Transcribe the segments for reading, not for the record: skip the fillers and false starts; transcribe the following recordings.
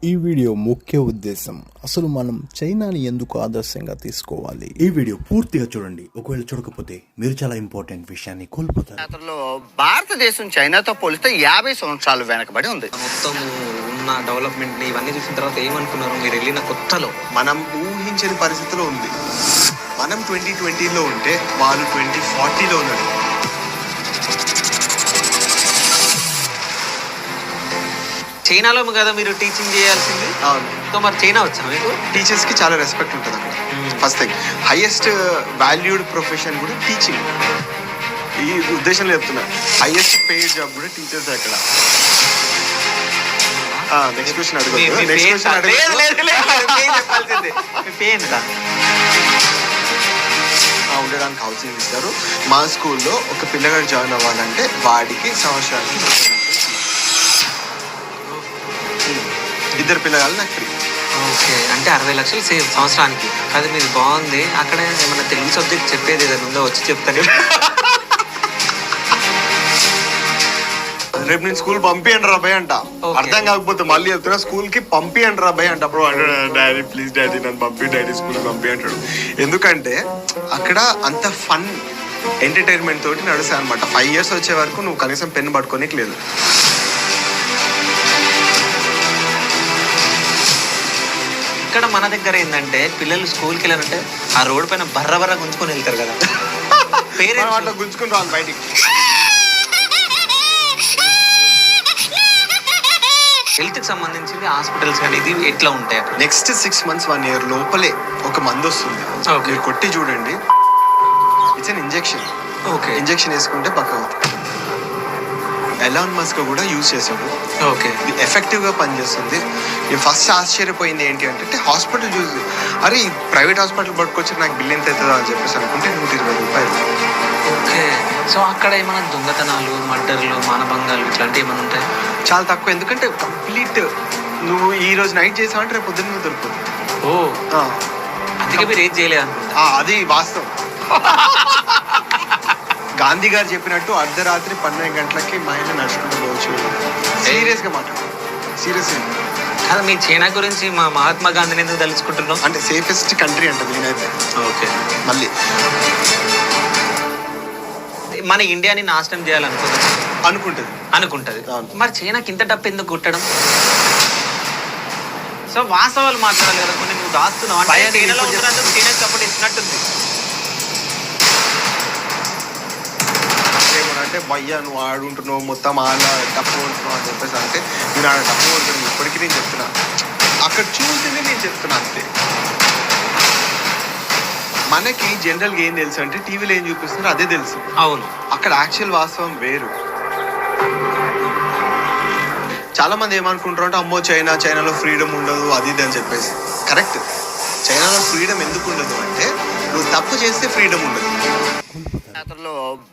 ఈ వీడియో ముఖ్య ఉద్దేశం అసలు మనం చైనాని ఎందుకు ఆదర్శంగా తీసుకోవాలి. ఈ వీడియో పూర్తిగా చూడండి. ఒకవేళ చూడకపోతే మీరు చాలా ఇంపార్టెంట్ విషయాన్ని కోల్పోతారు. భారతదేశం చైనాతో పోలిస్తే 50 సంవత్సరాలు వెనకబడి ఉంది. మొత్తం ఉన్న డెవలప్మెంట్ ని ఇవన్నీ చూసిన తర్వాత ఏమనుకున్నారు మీరు వెళ్ళిన కొత్తలో? మనం ఊహించని పరిస్థితిలో ఉంది. మనం 2020లో ఉంటే వాళ్ళు 2040లో ఉన్నారు. చైనాలో కదా మీరు టీచింగ్ చేయాల్సింది. అవును. సో మరి చైనా వచ్చా మీకు? టీచర్స్ కి చాలా రెస్పెక్ట్ ఉంటుంది అక్కడ. First thing, highest valued profession కూడా టీచింగ్. ఈ ఉద్దేశంలో చెప్తున్నా, హైయెస్ట్ పేడ్ జాబ్ కూడా టీచర్స్ అక్కడ. నెక్స్ట్ క్వశ్చన్ అడుగు. ఉండడానికి హౌసింగ్ ఇస్తారు. మా స్కూల్లో ఒక పిల్లగాడు జాయిన్ అవ్వాలంటే వాడికి సంవత్సరానికి 2 పిల్లగాళ్ళు నాకు ఫ్రీ. ఓకే, అంటే 60 లక్షలు సేవ్ సంవత్సరానికి. అది మీరు బాగుంది. అక్కడ ఏమన్నా తెలుగు సబ్జెక్ట్ చెప్పేది ఏదైనా ఉందో వచ్చి చెప్తాను. రేపు నేను స్కూల్ పంపియండి రా భయ్ అంట. అర్థం కాకపోతే మళ్ళీ చెప్తున్నా, స్కూల్ కి పంపియండి రా భయ్ అంట. అప్పుడు డాడీ ప్లీజ్ డాడీ నన్ను పంపి, డాడీ స్కూల్ పంపి అంటాడు. ఎందుకంటే అక్కడ అంత ఫన్ ఎంటర్టైన్మెంట్ తోటి నడుస్తాయి అనమాట. 5 years వచ్చే వరకు నువ్వు కనీసం పెన్ పట్టుకోనికి లేదు. ఇక్కడ మన దగ్గర ఏంటంటే పిల్లలు స్కూల్కి వెళ్ళారంటే ఆ రోడ్ పైన బర్ర గుంజుకొని వెళ్తారు కదా. పేరెంట్స్ గుంజుకుని రావాలి బయటికి. హెల్త్ కి సంబంధించింది హాస్పిటల్స్ అనేది ఎట్లా ఉంటాయి? నెక్స్ట్ 6 months 1 year లోపలే ఒక మందు వస్తుంది. మీరు కొట్టి చూడండి. It's an injection. Okay, injection వేసుకుంటే పక్క ఎలాన్ మస్క్ కూడా యూజ్ చేశాడు. ఓకే, ఇది ఎఫెక్టివ్గా పనిచేస్తుంది. నేను ఫస్ట్ ఆశ్చర్యపోయింది ఏంటి అంటే హాస్పిటల్ చూసి, అరే ఈ ప్రైవేట్ హాస్పిటల్ పట్టుకొచ్చి నాకు బిల్ ఎంత అవుతుందో అని చెప్పేసి అనుకుంటే 120 రూపాయలు. ఓకే, సో అక్కడ ఏమైనా దొంగతనాలు, మర్డర్లు, మానభంగాలు ఇట్లాంటివి ఏమైనా ఉంటాయి? చాలా తక్కువ. ఎందుకంటే కంప్లీట్ నువ్వు ఈ రోజు నైట్ చేసావంటే రేపు పొద్దున్న దొరుకుతుంది. ఓ, అందుకే మీరు ఏం చేయలేదు. అది వాస్తవం. గాంధీ గారు చెప్పినట్టు అర్ధరాత్రి 12 గంటలకి మహిళ నడుచుకుంటూ పోవచ్చు. సీరియస్గా మాట్లాడు. సీరియస్గా అదే మీ చైనా గురించి మా మహాత్మా గాంధీని ఎందుకు తలుచుకుంటున్నాం అంటే సేఫెస్ట్ కంట్రీ అంట నేనైతే. ఓకే, మళ్ళీ మన ఇండియాని నాశనం చేయాలనుకుంటుంది అనుకుంటది. మరి చైనాకి ఇంత డబ్బు ఎందుకు కుట్టడం? సో వాస్తవాలు మాట్లాడాలి కదా. కొన్ని నువ్వు దాస్తున్నావు అంటే చైనాకి సపోర్ట్ ఇచ్చినట్టుంది. ఏమనంటే భయ్యా నువ్వు ఆడుంటున్నావు మొత్తం ఆడ డబ్బు కొడుతున్నావు అని చెప్పేసి అంటే నేను ఆడ డబ్బు కొడుతున్నాను. ఇప్పటికీ నేను చెప్తున్నా, అక్కడ చూసింది నేను చెప్తున్నా అంతే. మనకి జనరల్గా ఏం తెలుసు అంటే టీవీలో ఏం చూపిస్తున్నారో అదే తెలుసు. అవును, అక్కడ యాక్చువల్ వాస్తవం వేరు. చాలా మంది ఏమనుకుంటారు అంటే అమ్మో చైనాలో ఫ్రీడమ్ ఉండదు అది ఇది అని చెప్పేసి. కరెక్ట్, చైనాలో ఫ్రీడమ్ ఎందుకు ఉండదు అంటే నువ్వు తప్పు చేస్తే ఫ్రీడమ్ ఉండదు.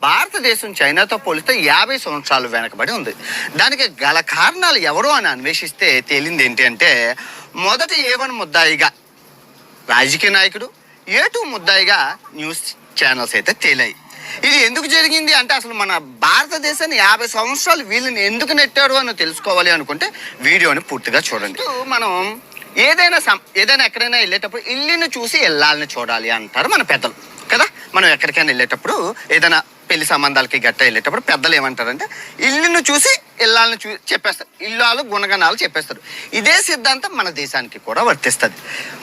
భారతదేశం చైనాతో పోలిస్తే 50 సంవత్సరాలు వెనకబడి ఉంది. దానికి గల కారణాలు ఎవరు అని అన్వేషిస్తే తేలింది ఏంటి అంటే, మొదటి A1 ముద్దాయిగా రాజకీయ నాయకుడు, A2 ముద్దాయిగా న్యూస్ ఛానల్స్ అయితే తేలాయి. ఇది ఎందుకు జరిగింది అంటే అసలు మన భారతదేశాన్ని 50 సంవత్సరాలు వీళ్ళని ఎందుకు నెట్టారు అని తెలుసుకోవాలి అనుకుంటే వీడియోని పూర్తిగా చూడండి. మనం ఏదైనా ఎక్కడైనా వెళ్ళేటప్పుడు ఇల్లుని చూసి వెళ్ళాలని చూడాలి అంటారు మన పెద్దలు కదా. మనం ఎక్కడికైనా వెళ్ళేటప్పుడు ఏదైనా పెళ్లి సంబంధాలకి గట్ట వెళ్ళేటప్పుడు పెద్దలు ఏమంటారంటే ఇల్లును చూసి ఇల్లాలను చెప్పేస్తారు, ఇల్లాలు గుణగణాలు చెప్పేస్తారు. ఇదే సిద్ధాంతం మన దేశానికి కూడా వర్తిస్తుంది.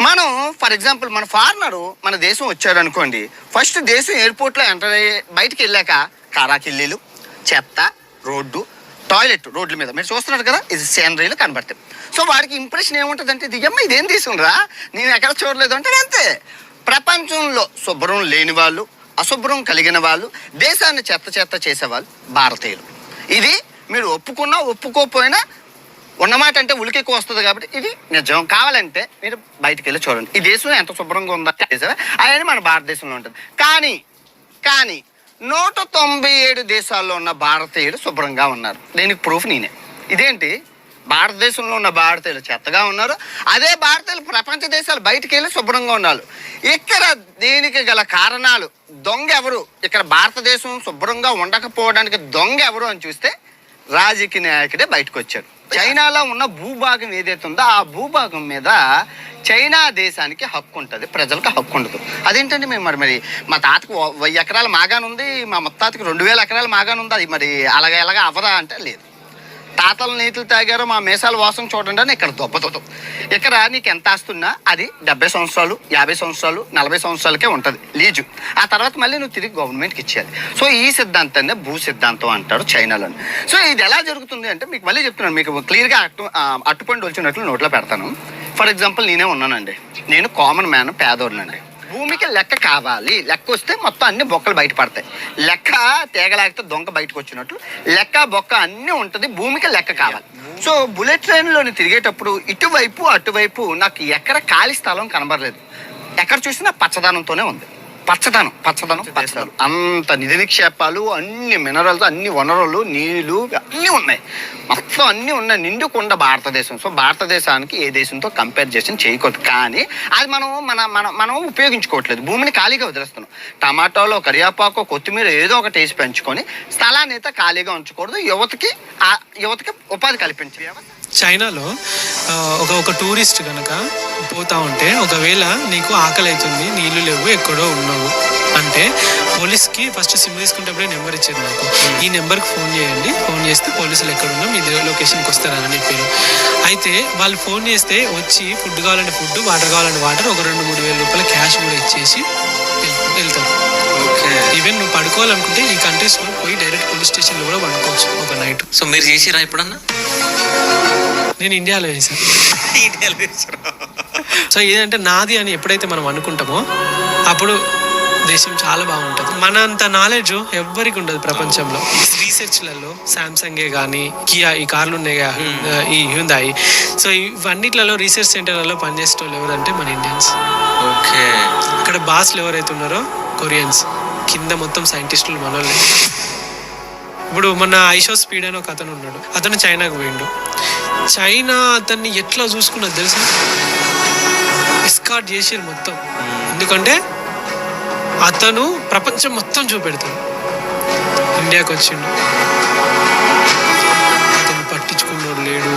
మనం ఫర్ ఎగ్జాంపుల్ మన ఫారినరు మన దేశం వచ్చారు అనుకోండి, ఫస్ట్ దేశం ఎయిర్పోర్ట్లో ఎంటర్ అయ్యి బయటికి వెళ్ళాక కారాకిల్లీలు, చెత్త, రోడ్డు, టాయిలెట్ రోడ్ల మీద మీరు చూస్తున్నారు కదా, ఇది సీనరీలు కనబడతాయి. సో వాడికి ఇంప్రెషన్ ఏముంటుంది అంటే దిగమ్మ ఇదేం తీసుకురా నేను ఎక్కడ చూడలేదు అంటే అంతే. ప్రపంచంలో శుభ్రం లేని వాళ్ళు, అశుభ్రం కలిగిన వాళ్ళు, దేశాన్ని చెత్త చేసేవాళ్ళు భారతీయులు. ఇది మీరు ఒప్పుకున్నా ఒప్పుకోకపోయినా ఉన్నమాట అంటే ఉలికెక్కువ వస్తుంది కాబట్టి ఇది నిజం. కావాలంటే మీరు బయటికి వెళ్ళి చూడండి ఈ దేశం ఎంత శుభ్రంగా ఉందా అనేది మన భారతదేశంలో ఉంటుంది. కానీ 197 దేశాల్లో ఉన్న భారతీయులు శుభ్రంగా ఉన్నారు. దీనికి ప్రూఫ్ నేనే. ఇదేంటి, భారతదేశంలో ఉన్న భారతీయులు చెత్తగా ఉన్నారు, అదే భారతీయులు ప్రపంచ దేశాలు బయటికి వెళ్ళి శుభ్రంగా ఉన్నారు. ఇక్కడ దీనికి గల కారణాలు దొంగ ఎవరు, ఇక్కడ భారతదేశం శుభ్రంగా ఉండకపోవడానికి దొంగ ఎవరు అని చూస్తే రాజకీయ నాయకుడే బయటకు వచ్చాడు. చైనాలో ఉన్న భూభాగం ఏదైతే ఉందో ఆ భూభాగం మీద చైనా దేశానికి హక్కు ఉంటుంది, ప్రజలకు హక్కు ఉండదు. అదేంటండి మేము మరి మా తాతకు 1000 ఎకరాల మాగానుంది, మా ముత్తాతకి 2000 ఎకరాల మాగానుంది, అది మరి ఎలాగా అవదా అంటే లేదు. తాతల నీతులు తాగారో మా మీసాల వాసం చూడండి అని ఇక్కడ దొబ్బతో. ఇక్కడ నీకు ఎంత ఆస్తున్నా అది 70 సంవత్సరాలు, 50 సంవత్సరాలు, 40 సంవత్సరాలకే ఉంటుంది లీజు. ఆ తర్వాత మళ్ళీ నువ్వు తిరిగి గవర్నమెంట్కి ఇచ్చేయాలి. సో ఈ సిద్ధాంతాన్ని భూ సిద్ధాంతం అంటారు చైనాలో. సో ఇది ఎలా జరుగుతుంది అంటే మీకు మళ్ళీ చెప్తున్నాను, మీకు క్లియర్గా అట్టుపండు వచ్చినట్లు నోట్లో పెడతాను. ఫర్ ఎగ్జాంపుల్ నేనే ఉన్నానండి, నేను కామన్ మ్యాన్, పేదోడినండి. భూమికి లెక్క కావాలి, లెక్క వస్తే మొత్తం అన్ని బొక్కలు బయటపడతాయి. లెక్క తేగలాగితే దొంగ బయటకు వచ్చినట్లు లెక్క బొక్క అన్నీ ఉంటుంది, భూమికి లెక్క కావాలి. సో బుల్లెట్ ట్రైన్లోని తిరిగేటప్పుడు ఇటువైపు అటువైపు నాకు ఎక్కడ ఖాళీ స్థలం కనబడలేదు. ఎక్కడ చూసినా పచ్చదనంతోనే ఉంది. పచ్చదనం అంత నిధి నిక్షేపాలు, అన్ని మినరల్స్, అన్ని వనరులు, నీళ్లు అన్నీ ఉన్నాయి, మొత్తం అన్నీ ఉన్నాయి, నిండుకుండా భారతదేశం. సో భారతదేశానికి ఏ దేశంతో కంపేర్ చేసి చేయకూడదు. కానీ అది మనం ఉపయోగించుకోవట్లేదు, భూమిని ఖాళీగా వదిలేస్తున్నాం. టమాటాలో కరివేపాకు, కొత్తిమీర ఏదో ఒకటి వేసి పెంచుకొని స్థలాన్ని అయితే ఖాళీగా ఉంచకూడదు. యువతకి ఉపాధి కల్పించాలి. చైనాలో ఒక టూరిస్ట్ కనుక పోతా ఉంటే ఒకవేళ నీకు ఆకలి అవుతుంది, నీళ్లు లేవు, ఎక్కడో ఉన్నావు అంటే పోలీస్కి ఫస్ట్ సిమ్ తీసుకునేటప్పుడే నెంబర్ ఇచ్చారు నాకు. ఈ నెంబర్కి ఫోన్ చేయండి, ఫోన్ చేస్తే పోలీసులు ఎక్కడున్నా మీ లొకేషన్కి వస్తారని చెప్పారు. అయితే వాళ్ళు ఫోన్ చేస్తే వచ్చి ఫుడ్ కావాలంటే ఫుడ్, వాటర్ కావాలంటే వాటర్, ఒక 2-3 వేల రూపాయల క్యాష్ కూడా ఇచ్చేసి వెళ్తారు. ఈవెన్ నువ్వు పడుకోవాలనుకుంటే ఈ కంట్రీస్లో పోయి డైరెక్ట్ పోలీస్ స్టేషన్లో కూడా పడుకోవచ్చు ఒక నైట్. సో మీరు చేసిరా ఎప్పుడన్నా? నేను ఇండియాలో చేశాను. సో ఏదంటే నాది అని ఎప్పుడైతే మనం అనుకుంటామో అప్పుడు దేశం చాలా బాగుంటుంది. మన అంత నాలెడ్జ్ ఎవ్వరికి ఉండదు ప్రపంచంలో. రీసెర్చ్లలో శాంసంగే కానీ, కియా, ఈ కార్లు ఉన్నాయి, ఈ హ్యుందాయి, సో ఇవన్నిట్లలో రీసెర్చ్ సెంటర్లలో పనిచేసే వాళ్ళు ఎవరంటే మన ఇండియన్స్. ఓకే. అక్కడ బాస్లు ఎవరైతే ఉన్నారో కొరియన్స్, కింద మొత్తం సైంటిస్టులు మనోళ్ళే. ఇప్పుడు మొన్న ఐషో స్పీడ్ అని ఒక అతను ఉన్నాడు, అతను చైనాకు పోయిండు. చైనా అతన్ని ఎట్లా చూసుకున్నది తెలుసా? ఎస్కార్ట్ చేసిరు మొత్తం. ఎందుకంటే అతను ప్రపంచం మొత్తం చూపెడతాడు. ఇండియాకి వచ్చిండు, అతను పట్టించుకున్నోడు లేడు,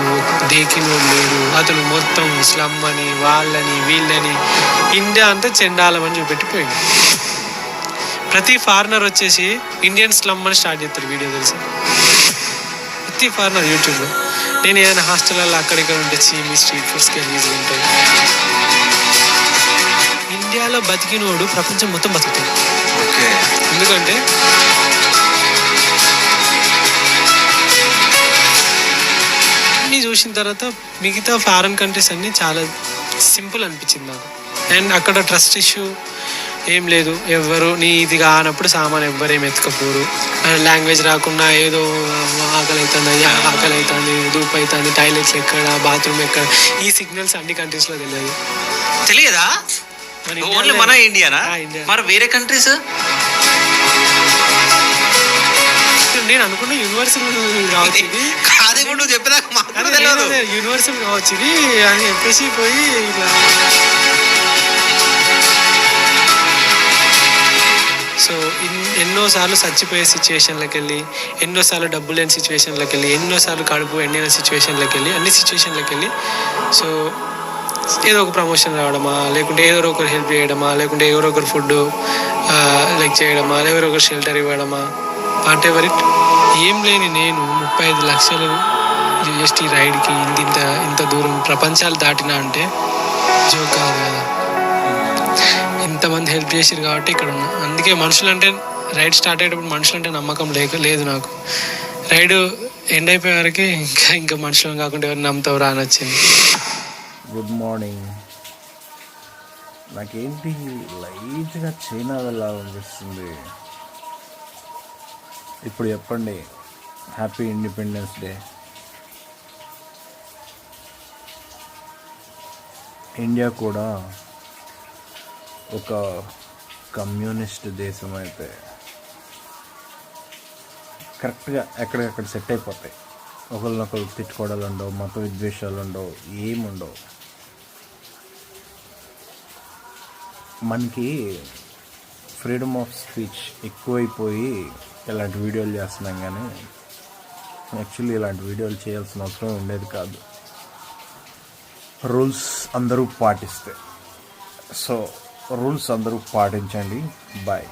దేకినోడు లేడు. అతను మొత్తం స్లమ్ అని, వాళ్ళని, వీళ్ళని, ఇండియా అంతా చెండాలం అని చూపెట్టిపోయింది. ప్రతి ఫారినర్ వచ్చేసి ఇండియన్ స్లమ్ అని స్టార్ట్ చేస్తారు వీడియో తెలుసు. ప్రతి ఫారినర్ యూట్యూబ్లో. నేను ఏదైనా హాస్టల్లో అక్కడిక్కడ ఉంటే మీ స్ట్రీట్ ఫుడ్స్కి రిలీజ్ ఉంటాయి. ఇండియాలో బతికినోడు ప్రపంచం మొత్తం బతుకుతాడు. ఎందుకంటే అన్నీ చూసిన తర్వాత మిగతా ఫారెన్ కంట్రీస్ అన్నీ చాలా సింపుల్ అనిపించింది నాకు. అండ్ అక్కడ ట్రస్ట్ ఇష్యూ ఏం లేదు. ఎవరు నీ ఇది కానప్పుడు సామాన్ ఎవ్వరేం ఎత్తుకపోరు. లాంగ్వేజ్ రాకుండా ఏదో ఆకలి అవుతుంది, ఆకలి అవుతుంది, ధూప్ అవుతుంది, టాయిలెట్స్ ఎక్కడ, బాత్రూమ్ ఎక్కడ, ఈ సిగ్నల్స్ అన్ని కంట్రీస్లో తెలియదా? ఓన్లీ మన ఇండియానా? మరి వేరే కంట్రీస్? నేను అనుకున్న యూనివర్సల్ కావచ్చు ఇది. యూనివర్సల్ కావచ్చు ఇది అని చెప్పేసి పోయి ఇలా. సో ఎన్నోసార్లు చచ్చిపోయే సిచ్యువేషన్లోకి వెళ్ళి, ఎన్నోసార్లు డబ్బు లేని సిచ్యువేషన్లోకి వెళ్ళి, ఎన్నోసార్లు కడుపు ఎండిన సిచ్యువేషన్లోకి వెళ్ళి, అన్ని సిచ్యువేషన్లోకి వెళ్ళి, సో ఏదో ఒక ప్రమోషన్ రావడమా, లేకుంటే ఏదో ఒకరు హెల్ప్ చేయడమా, లేకుంటే ఎవరో ఒకరు ఫుడ్ లైక్ చేయడమా, ఎవరో ఒకరు షెల్టర్ ఇవ్వడమా, వాట్ ఎవర్ ఇట్. ఏం లేని నేను 35 లక్షలు జిఎస్టీ రైడ్కి ఇంత దూరం ప్రపంచాలు దాటినా అంటే జోక్ కాదు కదా. ఇంతమంది హెల్ప్ చేసారు కాబట్టి ఇక్కడ ఉన్నా. అందుకే మనుషులంటే రైడ్ స్టార్ట్ అయ్యేటప్పుడు మనుషులంటే నమ్మకం లేదు నాకు. రైడ్ ఎండ్ అయిపోయే వరకు ఇంకా మనుషులను కాకుండా ఎవరు నమ్ముతావు అని వచ్చింది. Good morning. నాకేంటి లైట్గా చైనా వెళ్ళాలనిపిస్తుంది. ఇప్పుడు చెప్పండి, హ్యాపీ ఇండిపెండెన్స్ డే. ఇండియా కూడా ఒక కమ్యూనిస్ట్ దేశం అయితే కరెక్ట్గా ఎక్కడికక్కడ సెట్ అయిపోతాయి. ఒకరినొకరు తిట్టుకోవడాలు ఉండవు, మత విద్వేషాలు ఉండవు, ఏముండవు. మనకి ఫ్రీడమ్ ఆఫ్ స్పీచ్ ఎక్కువైపోయి ఇలాంటి వీడియోలు చేస్తున్నాం. కానీ యాక్చువల్లీ ఇలాంటి వీడియోలు చేయాల్సిన అవసరం ఉండేది కాదు, రూల్స్ అందరూ పాటిస్తే. సో రూల్స్ అందరూ పాటించండి. బాయ్.